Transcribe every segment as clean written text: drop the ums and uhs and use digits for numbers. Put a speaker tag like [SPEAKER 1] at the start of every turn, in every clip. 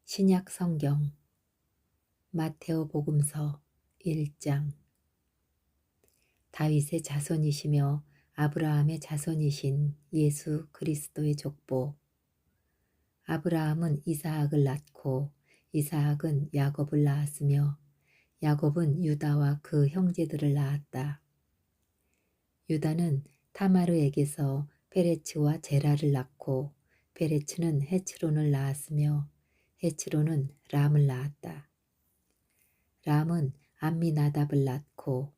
[SPEAKER 1] 신약 성경 마테오 복음서 1장. 다윗의 자손이시며 아브라함의 자손이신 예수 그리스도의 족보. 아브라함은 이사학을 낳고 이사학은 야곱을 낳았으며 야곱은 유다와 그 형제들을 낳았다. 유다는 타마르에게서 페레츠와 제라를 낳고 페레츠는 헤츠론을 낳았으며 헤츠론은 람을 낳았다. 람은 암미나답을 낳고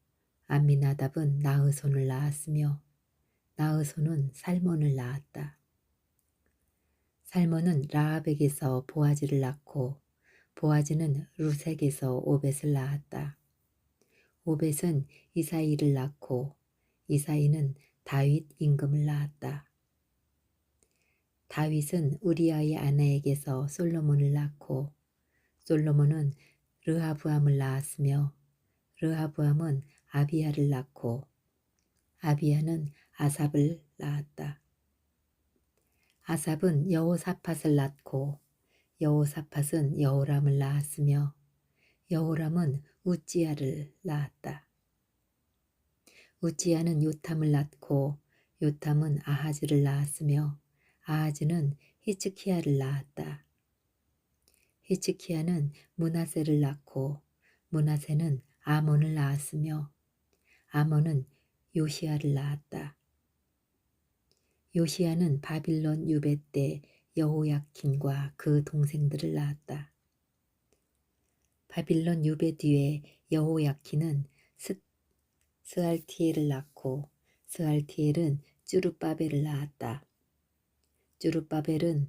[SPEAKER 1] 암미나답은 나흐손을 낳았으며 나흐손은 살몬을 낳았다. 살몬은 라합에게서 보아즈를 낳고 보아즈는 루색에서 오벳을 낳았다. 오벳은 이사이를 낳고 이사이는 다윗 임금을 낳았다. 다윗은 우리아의 아내에게서 솔로몬을 낳고 솔로몬은 르하브암을 낳았으며 르하브암은 아비야를 낳고 아비야는 아삽을 낳았다. 아삽은 여호사밧을 낳고 여호사밧은 여호람을 낳았으며 여호람은 우찌야를 낳았다. 우찌야는 요탐을 낳고 요탐은 아하즈를 낳았으며 아하즈는 히츠키야를 낳았다. 히츠키야는 므낫세를 낳고 므낫세는 아몬을 낳았으며 아몬은 요시야를 낳았다. 요시야는 바빌론 유배 때 여호야킨과 그 동생들을 낳았다. 바빌론 유배 뒤에 여호야킨은 스알티엘을 낳고 스알티엘은 쭈룹바벨을 낳았다. 쭈룹바벨은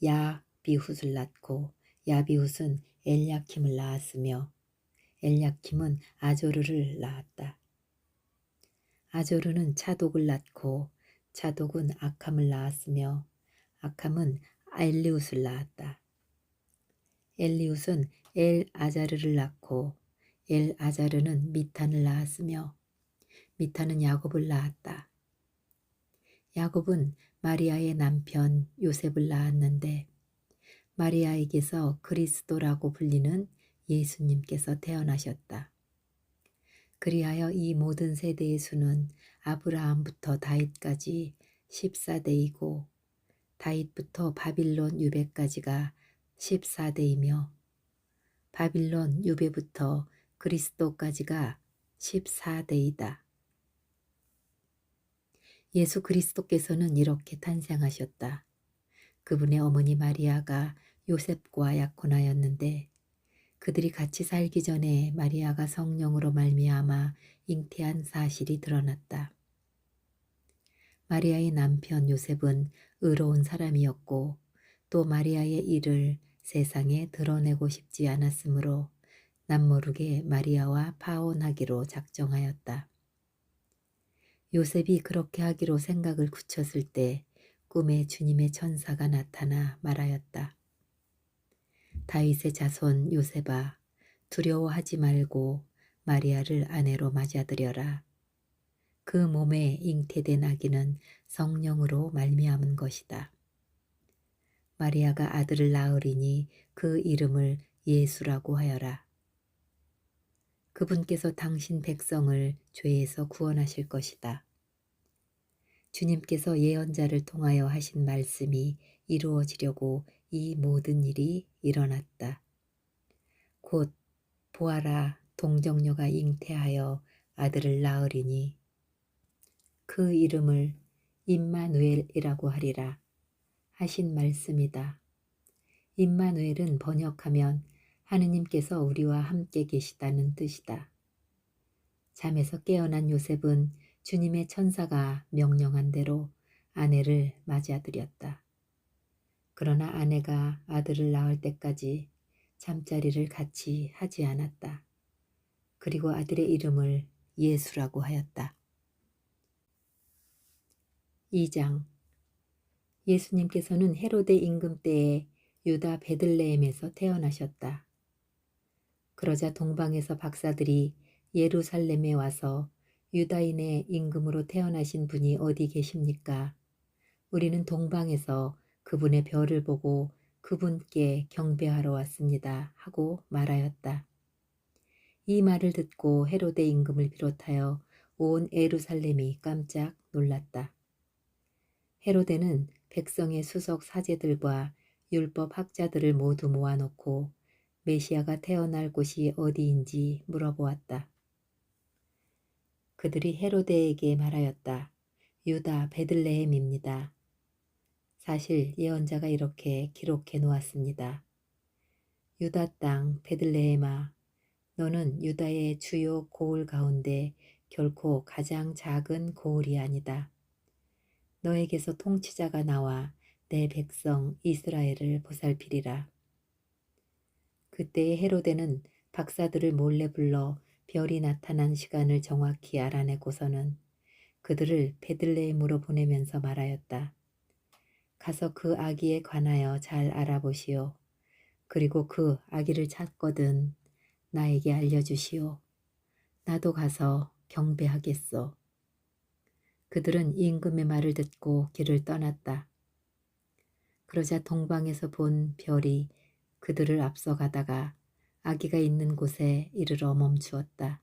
[SPEAKER 1] 야비훗을 낳고 야비훗은 엘야킴을 낳았으며 엘야킴은 아조르를 낳았다. 아조르는 차독을 낳고 차독은 아캄을 낳았으며 아캄은 엘리훗을 낳았다. 엘리훗은 엘아자르를 낳고 엘아자르는 미탄을 낳았으며 미탄은 야곱을 낳았다. 야곱은 마리아의 남편 요셉을 낳았는데 마리아에게서 그리스도라고 불리는 예수님께서 태어나셨다. 그리하여 이 모든 세대의 수는 아브라함부터 다윗까지 14대이고 다윗부터 바빌론 유배까지가 14대이며 바빌론 유배부터 그리스도까지가 14대이다. 예수 그리스도께서는 이렇게 탄생하셨다. 그분의 어머니 마리아가 요셉과 약혼하였는데 그들이 같이 살기 전에 마리아가 성령으로 말미암아 잉태한 사실이 드러났다. 마리아의 남편 요셉은 의로운 사람이었고 또 마리아의 일을 세상에 드러내고 싶지 않았으므로 남모르게 마리아와 파혼하기로 작정하였다. 요셉이 그렇게 하기로 생각을 굳혔을 때 꿈에 주님의 천사가 나타나 말하였다. 다윗의 자손 요셉아, 두려워하지 말고 마리아를 아내로 맞아들여라. 그 몸에 잉태된 아기는 성령으로 말미암은 것이다. 마리아가 아들을 낳으리니 그 이름을 예수라고 하여라. 그분께서 당신 백성을 죄에서 구원하실 것이다. 주님께서 예언자를 통하여 하신 말씀이 이루어지려고 이 모든 일이 일어났다. 곧 보아라, 동정녀가 잉태하여 아들을 낳으리니 그 이름을 임마누엘이라고 하리라 하신 말씀이다. 임마누엘은 번역하면 하느님께서 우리와 함께 계시다는 뜻이다. 잠에서 깨어난 요셉은 주님의 천사가 명령한 대로 아내를 맞이하드렸다. 그러나 아내가 아들을 낳을 때까지 잠자리를 같이 하지 않았다. 그리고 아들의 이름을 예수라고 하였다. 2장. 예수님께서는 헤로데 임금 때에 유다 베들레헴에서 태어나셨다. 그러자 동방에서 박사들이 예루살렘에 와서 유다인의 임금으로 태어나신 분이 어디 계십니까? 우리는 동방에서 그분의 별을 보고 그 그분께 경배하러 왔습니다 하고 말하였다. 이 말을 듣고 헤로데 임금을 비롯하여 온 예루살렘이 깜짝 놀랐다. 헤로데는 백성의 수석 사제들과 율법 학자들을 모두 모아놓고 메시아가 태어날 곳이 어디인지 물어보았다. 그들이 헤로데에게 말하였다. 유다 베들레헴입니다. 사실 예언자가 이렇게 기록해 놓았습니다. 유다 땅 베들레헴아, 너는 유다의 주요 고을 가운데 결코 가장 작은 고을이 아니다. 너에게서 통치자가 나와 내 백성 이스라엘을 보살피리라. 그때의 헤로데는 박사들을 몰래 불러 별이 나타난 시간을 정확히 알아내고서는 그들을 베들레헴으로 보내면서 말하였다. 가서 그 아기에 관하여 잘 알아보시오. 그리고 그 아기를 찾거든 나에게 알려주시오. 나도 가서 경배하겠소. 그들은 임금의 말을 듣고 길을 떠났다. 그러자 동방에서 본 별이 그들을 앞서가다가 아기가 있는 곳에 이르러 멈추었다.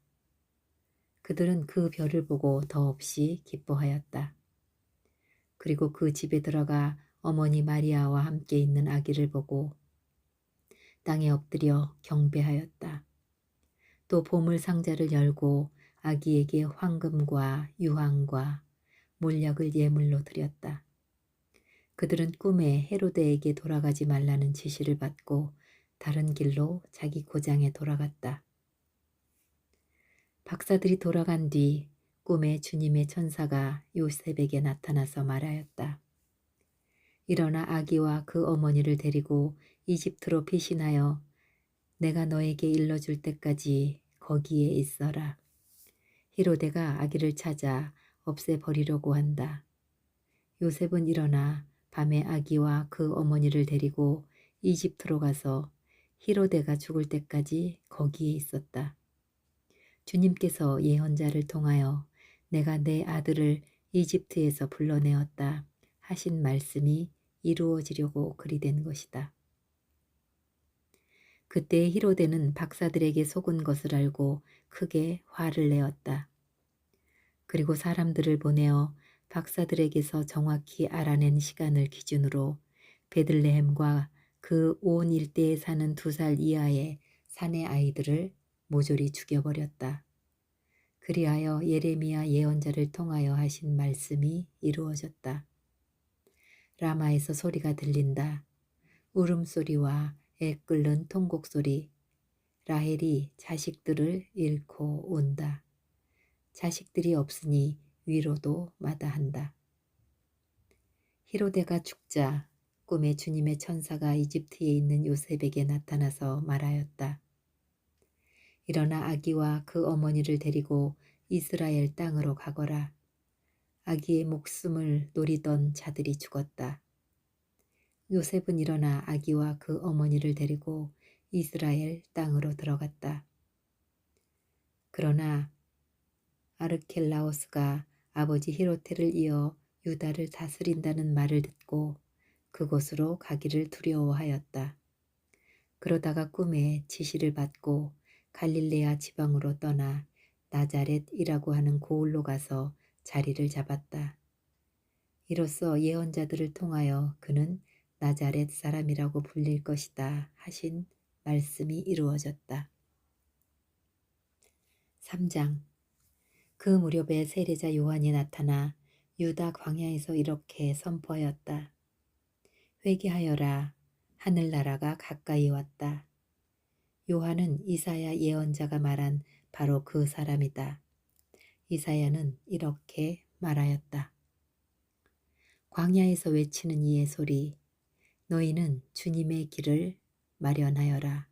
[SPEAKER 1] 그들은 그 별을 보고 더없이 기뻐하였다. 그리고 그 집에 들어가 어머니 마리아와 함께 있는 아기를 보고 땅에 엎드려 경배하였다. 또 보물 상자를 열고 아기에게 황금과 유황과 몰약을 예물로 드렸다. 그들은 꿈에 헤로데에게 돌아가지 말라는 지시를 받고 다른 길로 자기 고장에 돌아갔다. 박사들이 돌아간 뒤 꿈에 주님의 천사가 요셉에게 나타나서 말하였다. 일어나 아기와 그 어머니를 데리고 이집트로 피신하여 내가 너에게 일러줄 때까지 거기에 있어라. 헤로데가 아기를 찾아 없애버리려고 한다. 요셉은 일어나 밤에 아기와 그 어머니를 데리고 이집트로 가서 헤로데가 죽을 때까지 거기에 있었다. 주님께서 예언자를 통하여 내가 내 아들을 이집트에서 불러내었다 하신 말씀이 이루어지려고 그리 된 것이다. 그때 헤로데는 박사들에게 속은 것을 알고 크게 화를 내었다. 그리고 사람들을 보내어 박사들에게서 정확히 알아낸 시간을 기준으로 베들레헴과 그 온 일대에 사는 2살 이하의 사내 아이들을 모조리 죽여버렸다. 그리하여 예레미야 예언자를 통하여 하신 말씀이 이루어졌다. 라마에서 소리가 들린다. 울음소리와 애끓는 통곡소리. 라헬이 자식들을 잃고 온다. 자식들이 없으니 위로도 마다한다. 헤로데가 죽자 꿈에 주님의 천사가 이집트에 있는 요셉에게 나타나서 말하였다. 일어나 아기와 그 어머니를 데리고 이스라엘 땅으로 가거라. 아기의 목숨을 노리던 자들이 죽었다. 요셉은 일어나 아기와 그 어머니를 데리고 이스라엘 땅으로 들어갔다. 그러나 아르켈라오스가 아버지 히로테를 이어 유다를 다스린다는 말을 듣고 그곳으로 가기를 두려워하였다. 그러다가 꿈에 지시를 받고 갈릴레아 지방으로 떠나 나자렛이라고 하는 고을로 가서 자리를 잡았다. 이로써 예언자들을 통하여 그는 나자렛 사람이라고 불릴 것이다 하신 말씀이 이루어졌다. 3장. 그 무렵에 세례자 요한이 나타나 유다 광야에서 이렇게 선포하였다. 회개하여라. 하늘나라가 가까이 왔다. 요한은 이사야 예언자가 말한 바로 그 사람이다. 이사야는 이렇게 말하였다. 광야에서 외치는 이의 소리. 너희는 주님의 길을 마련하여라.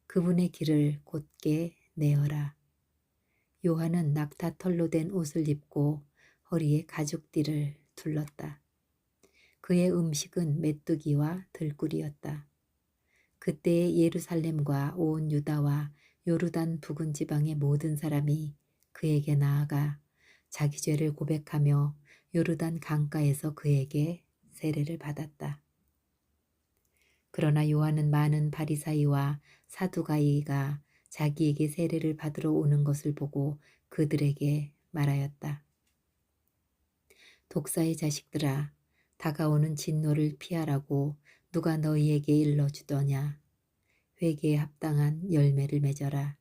[SPEAKER 1] 그분의 길을 곧게 내어라. 요한은 낙타털로 된 옷을 입고 허리에 가죽띠를 둘렀다. 그의 음식은 메뚜기와 들꿀이었다. 그때의 예루살렘과 온 유다와 요르단 부근 지방의 모든 사람이 그에게 나아가 자기 죄를 고백하며 요르단 강가에서 그에게 세례를 받았다. 그러나 요한은 많은 바리사이와 사두가이가 자기에게 세례를 받으러 오는 것을 보고 그들에게 말하였다. 독사의 자식들아, 다가오는 진노를 피하라고 누가 너희에게 일러주더냐. 회개에 합당한 열매를 맺어라.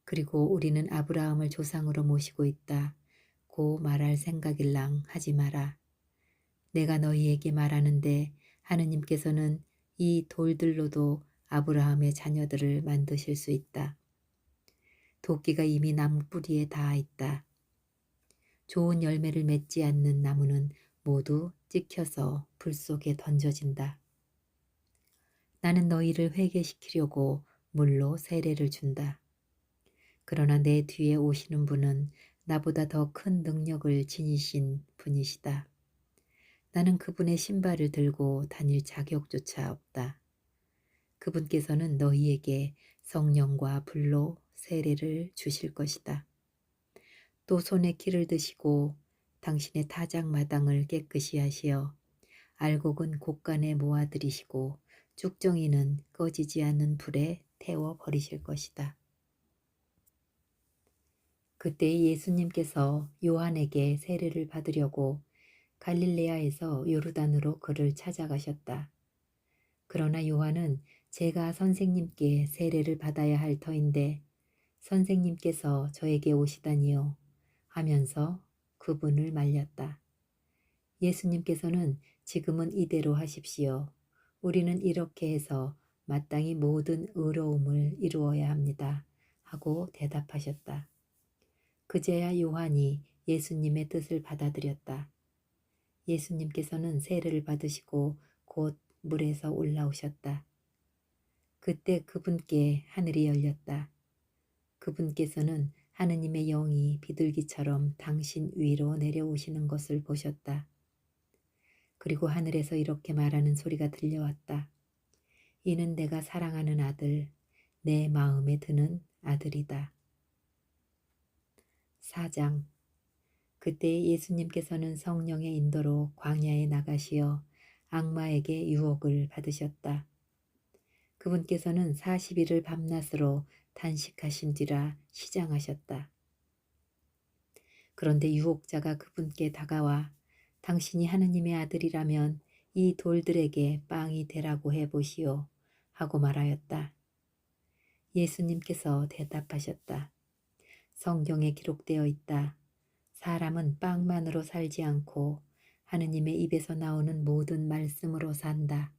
[SPEAKER 1] 그리고 우리는 아브라함을 조상으로 모시고 있다. 고 말할 생각일랑 하지 마라. 내가 너희에게 말하는데 하느님께서는 이 돌들로도 아브라함의 자녀들을 만드실 수 있다. 도끼가 이미 나무 뿌리에 닿아 있다. 좋은 열매를 맺지 않는 나무는 모두 찍혀서 불 속에 던져진다. 나는 너희를 회개시키려고 물로 세례를 준다. 그러나 내 뒤에 오시는 분은 나보다 더 큰 능력을 지니신 분이시다. 나는 그분의 신발을 들고 다닐 자격조차 없다. 그분께서는 너희에게 성령과 불로 세례를 주실 것이다. 또 손에 키를 드시고 당신의 타작마당을 깨끗이 하시어 알곡은 곳간에 모아들이시고 쭉정이는 꺼지지 않는 불에 태워 버리실 것이다. 그때 예수님께서 요한에게 세례를 받으려고 갈릴레아에서 요르단으로 그를 찾아가셨다. 그러나 요한은 제가 선생님께 세례를 받아야 할 터인데 선생님께서 저에게 오시다니요 하면서 그분을 말렸다. 예수님께서는 지금은 이대로 하십시오. 우리는 이렇게 해서 마땅히 모든 의로움을 이루어야 합니다. 하고 대답하셨다. 그제야 요한이 예수님의 뜻을 받아들였다. 예수님께서는 세례를 받으시고 곧 물에서 올라오셨다. 그때 그분께 하늘이 열렸다. 그분께서는 하느님의 영이 비둘기처럼 당신 위로 내려오시는 것을 보셨다. 그리고 하늘에서 이렇게 말하는 소리가 들려왔다. 이는 내가 사랑하는 아들, 내 마음에 드는 아들이다. 4장. 그때 예수님께서는 성령의 인도로 광야에 나가시어 악마에게 유혹을 받으셨다. 그분께서는 40일을 밤낮으로 단식하신 뒤라 시장하셨다. 그런데 유혹자가 그분께 다가와 당신이 하느님의 아들이라면 이 돌들에게 빵이 되라고 해보시오 하고 말하였다. 예수님께서 대답하셨다. 성경에 기록되어 있다. 사람은 빵만으로 살지 않고 하느님의 입에서 나오는 모든 말씀으로 산다.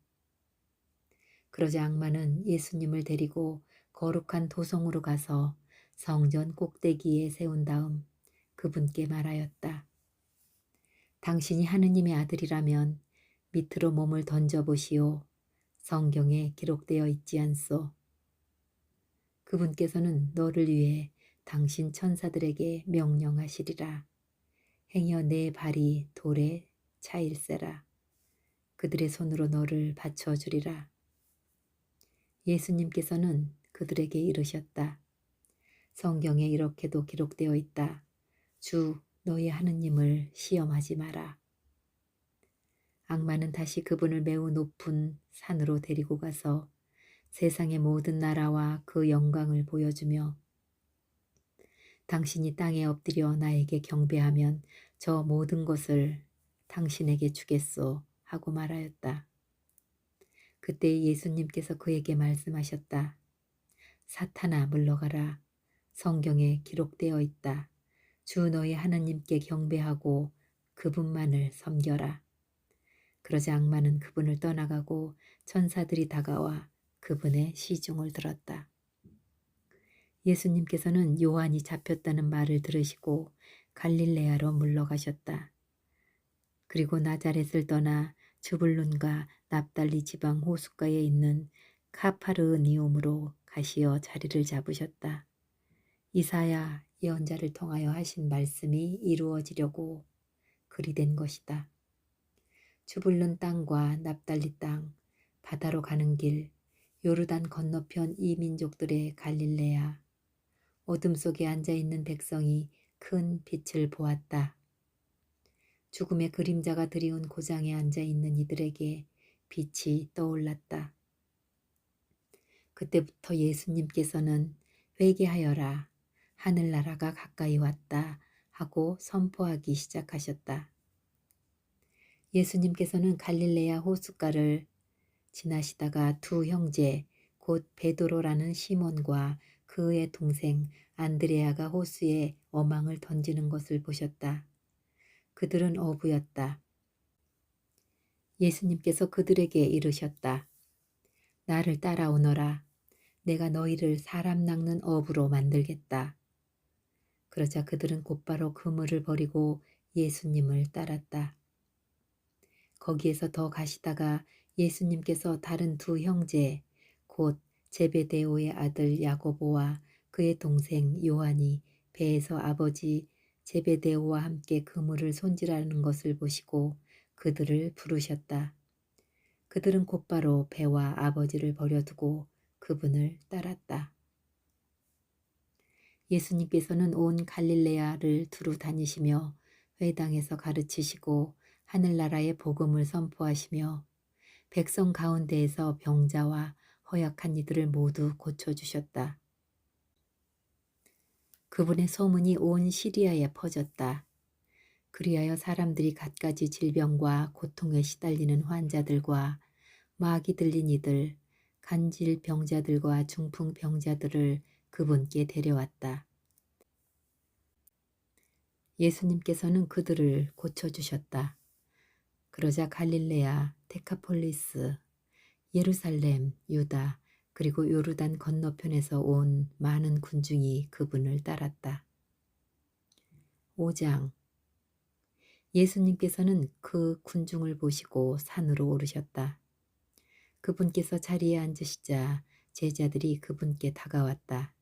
[SPEAKER 1] 그러자 악마는 예수님을 데리고 거룩한 도성으로 가서 성전 꼭대기에 세운 다음 그분께 말하였다. 당신이 하느님의 아들이라면 밑으로 몸을 던져보시오. 성경에 기록되어 있지 않소. 그분께서는 너를 위해 당신 천사들에게 명령하시리라. 행여 내 발이 돌에 차일세라. 그들의 손으로 너를 받쳐주리라. 예수님께서는 그들에게 이르셨다. 성경에 이렇게도 기록되어 있다. 주 너희 하느님을 시험하지 마라. 악마는 다시 그분을 매우 높은 산으로 데리고 가서 세상의 모든 나라와 그 영광을 보여주며 당신이 땅에 엎드려 나에게 경배하면 저 모든 것을 당신에게 주겠소 하고 말하였다. 그때 예수님께서 그에게 말씀하셨다. 사탄아 물러가라. 성경에 기록되어 있다. 주 너의 하나님께 경배하고 그분만을 섬겨라. 그러자 악마는 그분을 떠나가고 천사들이 다가와 그분의 시중을 들었다. 예수님께서는 요한이 잡혔다는 말을 들으시고 갈릴레아로 물러가셨다. 그리고 나자렛을 떠나 즈불룬과 납달리 지방 호숫가에 있는 카파르니움으로 가시어 자리를 잡으셨다. 이사야 예언자를 통하여 하신 말씀이 이루어지려고 그리 된 것이다. 즈불룬 땅과 납달리 땅, 바다로 가는 길, 요르단 건너편 이 민족들의 갈릴레아, 어둠 속에 앉아있는 백성이 큰 빛을 보았다. 죽음의 그림자가 드리운 고장에 앉아있는 이들에게 빛이 떠올랐다. 그때부터 예수님께서는 회개하여라, 하늘나라가 가까이 왔다 하고 선포하기 시작하셨다. 예수님께서는 갈릴레아 호숫가를 지나시다가 두 형제 곧 베드로라는 시몬과 그의 동생 안드레아가 호수에 어망을 던지는 것을 보셨다. 그들은 어부였다. 예수님께서 그들에게 이르셨다. 나를 따라오너라. 내가 너희를 사람 낚는 어부로 만들겠다. 그러자 그들은 곧바로 그물을 버리고 예수님을 따랐다. 거기에서 더 가시다가 예수님께서 다른 두 형제 곧 제베데오의 아들 야고보와 그의 동생 요한이 배에서 아버지 제베데오와 함께 그물을 손질하는 것을 보시고 그들을 부르셨다. 그들은 곧바로 배와 아버지를 버려두고 그분을 따랐다. 예수님께서는 온 갈릴레아를 두루 다니시며 회당에서 가르치시고 하늘나라의 복음을 선포하시며 백성 가운데에서 병자와 허약한 이들을 모두 고쳐주셨다. 그분의 소문이 온 시리아에 퍼졌다. 그리하여 사람들이 갖가지 질병과 고통에 시달리는 환자들과 마귀 들린 이들, 간질 병자들과 중풍 병자들을 그분께 데려왔다. 예수님께서는 그들을 고쳐주셨다. 그러자 갈릴레아, 데카폴리스, 예루살렘, 유다, 그리고 요르단 건너편에서 온 많은 군중이 그분을 따랐다. 5장. 예수님께서는 그 군중을 보시고 산으로 오르셨다. 그분께서 자리에 앉으시자 제자들이 그분께 다가왔다.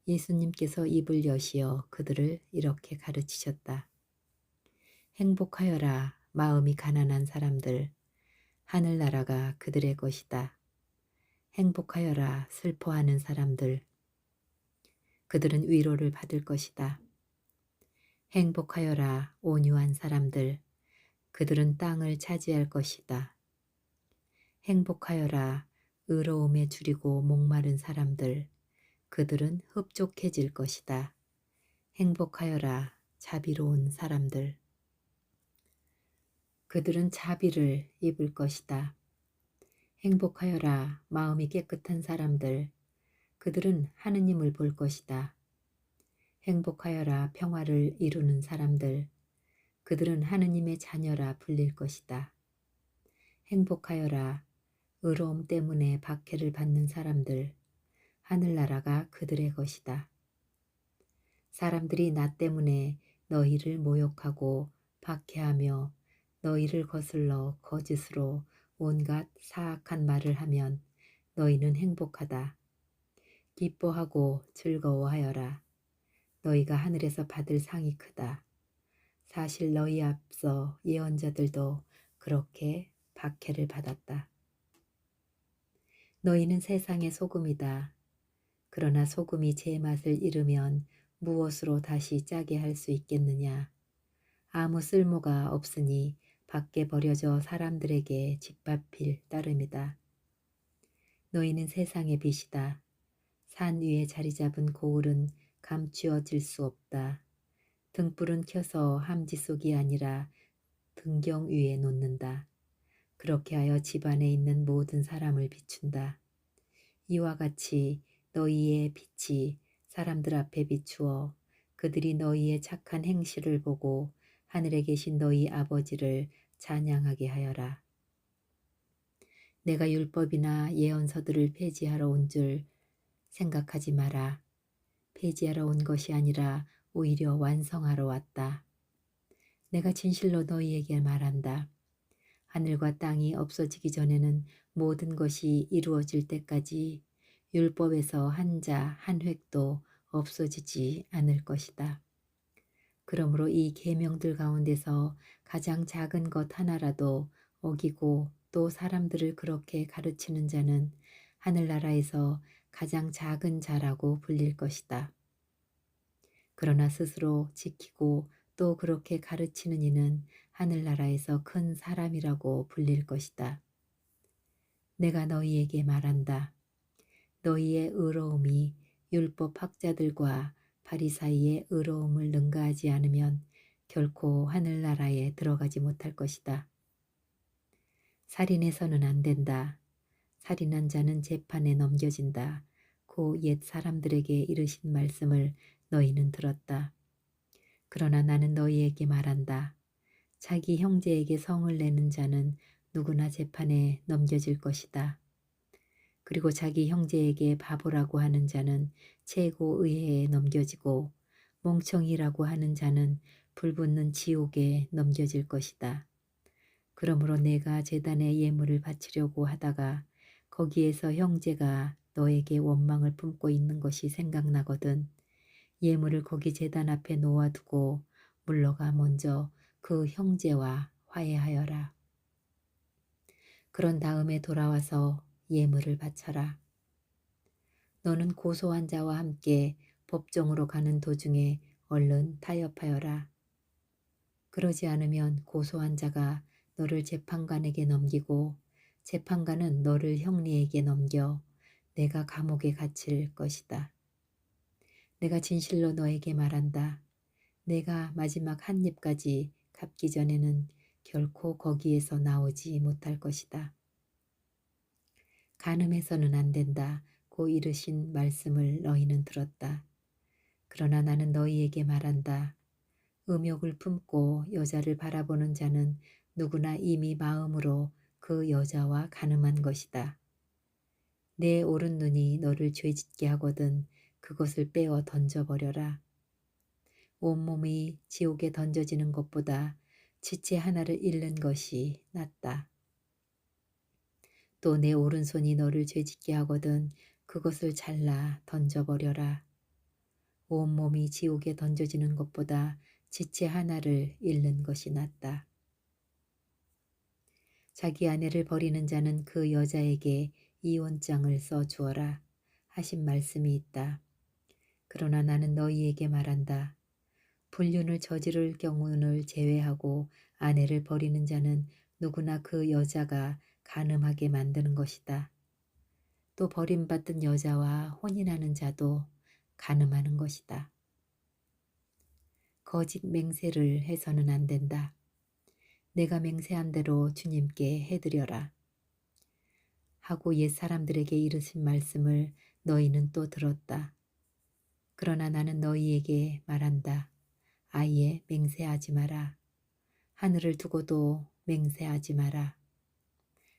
[SPEAKER 1] 예수님께서 입을 여시어 그들을 이렇게 가르치셨다. 행복하여라, 마음이 가난한 사람들. 하늘나라가 그들의 것이다. 행복하여라, 슬퍼하는 사람들. 그들은 위로를 받을 것이다. 행복하여라, 온유한 사람들. 그들은 땅을 차지할 것이다. 행복하여라, 의로움에 줄이고 목마른 사람들. 그들은 흡족해질 것이다. 행복하여라, 자비로운 사람들. 그들은 자비를 입을 것이다. 행복하여라, 마음이 깨끗한 사람들. 그들은 하느님을 볼 것이다. 행복하여라, 평화를 이루는 사람들. 그들은 하느님의 자녀라 불릴 것이다. 행복하여라, 의로움 때문에 박해를 받는 사람들. 하늘나라가 그들의 것이다. 사람들이 나 때문에 너희를 모욕하고 박해하며 너희를 거슬러 거짓으로 온갖 사악한 말을 하면 너희는 행복하다. 기뻐하고 즐거워하여라. 너희가 하늘에서 받을 상이 크다. 사실 너희 앞서 예언자들도 그렇게 박해를 받았다. 너희는 세상의 소금이다. 그러나 소금이 제 맛을 잃으면 무엇으로 다시 짜게 할 수 있겠느냐. 아무 쓸모가 없으니 밖에 버려져 사람들에게 짓밟힐 따름이다. 너희는 세상의 빛이다. 산 위에 자리 잡은 고울은 감추어질 수 없다. 등불은 켜서 함지 속이 아니라 등경 위에 놓는다. 그렇게 하여 집안에 있는 모든 사람을 비춘다. 이와 같이 너희의 빛이 사람들 앞에 비추어 그들이 너희의 착한 행실을 보고 하늘에 계신 너희 아버지를 찬양하게 하여라. 내가 율법이나 예언서들을 폐지하러 온 줄 생각하지 마라. 폐지하러 온 것이 아니라 오히려 완성하러 왔다. 내가 진실로 너희에게 말한다. 하늘과 땅이 없어지기 전에는 모든 것이 이루어질 때까지 율법에서 한 자 한 획도 없어지지 않을 것이다. 그러므로 이 계명들 가운데서 가장 작은 것 하나라도 어기고 또 사람들을 그렇게 가르치는 자는 하늘나라에서 가장 작은 자라고 불릴 것이다. 그러나 스스로 지키고 또 그렇게 가르치는 이는 하늘나라에서 큰 사람이라고 불릴 것이다. 내가 너희에게 말한다. 너희의 의로움이 율법 학자들과 바리사이의 의로움을 능가하지 않으면 결코 하늘나라에 들어가지 못할 것이다. 살인해서는 안 된다. 살인한 자는 재판에 넘겨진다. 고 옛 사람들에게 이르신 말씀을 너희는 들었다. 그러나 나는 너희에게 말한다. 자기 형제에게 성을 내는 자는 누구나 재판에 넘겨질 것이다. 그리고 자기 형제에게 바보라고 하는 자는 최고의회에 넘겨지고 멍청이라고 하는 자는 불붙는 지옥에 넘겨질 것이다. 그러므로 내가 제단에 예물을 바치려고 하다가 거기에서 형제가 너에게 원망을 품고 있는 것이 생각나거든 예물을 거기 제단 앞에 놓아두고 물러가 먼저 그 형제와 화해하여라. 그런 다음에 돌아와서 예물을 바쳐라. 너는 고소한 자와 함께 법정으로 가는 도중에 얼른 타협하여라. 그러지 않으면 고소한 자가 너를 재판관에게 넘기고 재판관은 너를 형리에게 넘겨 내가 감옥에 갇힐 것이다. 내가 진실로 너에게 말한다. 내가 마지막 한 입까지 갚기 전에는 결코 거기에서 나오지 못할 것이다. 간음해서는 안 된다. 고 이르신 말씀을 너희는 들었다. 그러나 나는 너희에게 말한다. 음욕을 품고 여자를 바라보는 자는 누구나 이미 마음으로 그 여자와 간음한 것이다. 내 오른 눈이 너를 죄짓게 하거든 그것을 빼어 던져버려라. 온몸이 지옥에 던져지는 것보다 지체 하나를 잃는 것이 낫다. 또 내 오른손이 너를 죄짓게 하거든 그것을 잘라 던져버려라. 온몸이 지옥에 던져지는 것보다 지체 하나를 잃는 것이 낫다. 자기 아내를 버리는 자는 그 여자에게 이혼장을 써주어라 하신 말씀이 있다. 그러나 나는 너희에게 말한다. 불륜을 저지를 경우를 제외하고 아내를 버리는 자는 누구나 그 여자가 간음하게 만드는 것이다. 또 버림받은 여자와 혼인하는 자도 간음하는 것이다. 거짓 맹세를 해서는 안 된다. 내가 맹세한 대로 주님께 해드려라. 하고 옛 사람들에게 이르신 말씀을 너희는 또 들었다. 그러나 나는 너희에게 말한다. 아예 맹세하지 마라. 하늘을 두고도 맹세하지 마라.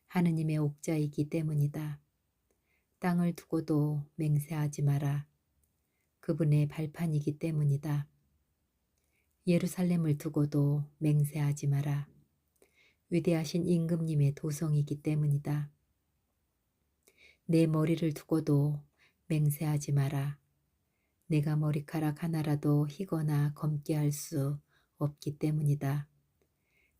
[SPEAKER 1] 하느님의 옥자이기 때문이다. 땅을 두고도 맹세하지 마라. 그분의 발판이기 때문이다. 예루살렘을 두고도 맹세하지 마라. 위대하신 임금님의 도성이기 때문이다. 내 머리를 두고도 맹세하지 마라. 내가 머리카락 하나라도 희거나 검게 할 수 없기 때문이다.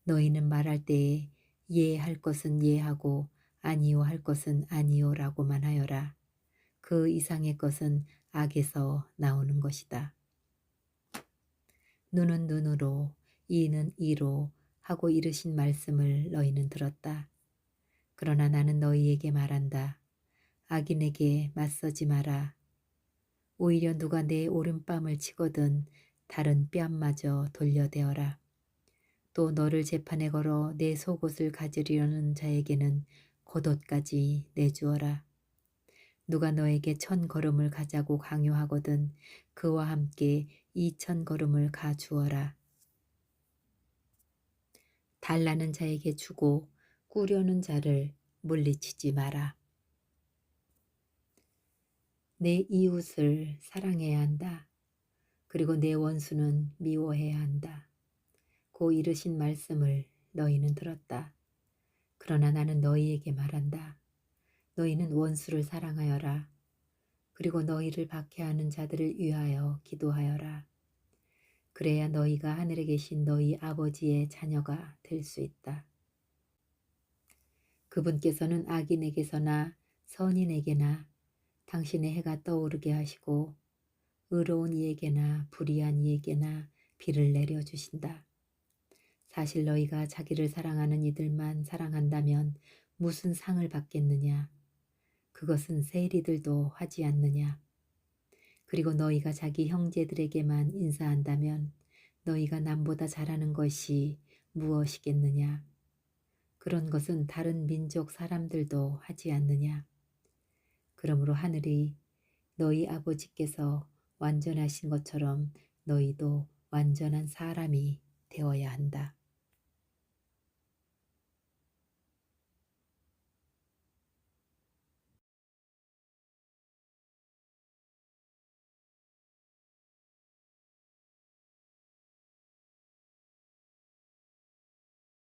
[SPEAKER 1] 너희는 말할 때에 예할 것은 예하고 아니요 할 것은 아니요라고만 하여라. 그 이상의 것은 악에서 나오는 것이다. 눈은 눈으로 이는 이로 하고 이르신 말씀을 너희는 들었다. 그러나 나는 너희에게 말한다. 악인에게 맞서지 마라. 오히려 누가 내 오른뺨을 치거든 다른 뺨마저 돌려대어라. 또 너를 재판에 걸어 내 속옷을 가지려는 자에게는 겉옷까지 내주어라. 누가 너에게 1000걸음을 가자고 강요하거든 그와 함께 2000걸음을 가주어라. 달라는 자에게 주고 꾸려는 자를 물리치지 마라. 내 이웃을 사랑해야 한다. 그리고 내 원수는 미워해야 한다. 고 이르신 말씀을 너희는 들었다. 그러나 나는 너희에게 말한다. 너희는 원수를 사랑하여라. 그리고 너희를 박해하는 자들을 위하여 기도하여라. 그래야 너희가 하늘에 계신 너희 아버지의 자녀가 될 수 있다. 그분께서는 악인에게서나 선인에게나 당신의 해가 떠오르게 하시고 의로운 이에게나 불의한 이에게나 비를 내려주신다. 사실 너희가 자기를 사랑하는 이들만 사랑한다면 무슨 상을 받겠느냐. 그것은 세리들도 하지 않느냐. 그리고 너희가 자기 형제들에게만 인사한다면 너희가 남보다 잘하는 것이 무엇이겠느냐. 그런 것은 다른 민족 사람들도 하지 않느냐. 그러므로 하늘이 너희 아버지께서 완전하신 것처럼 너희도 완전한 사람이 되어야 한다.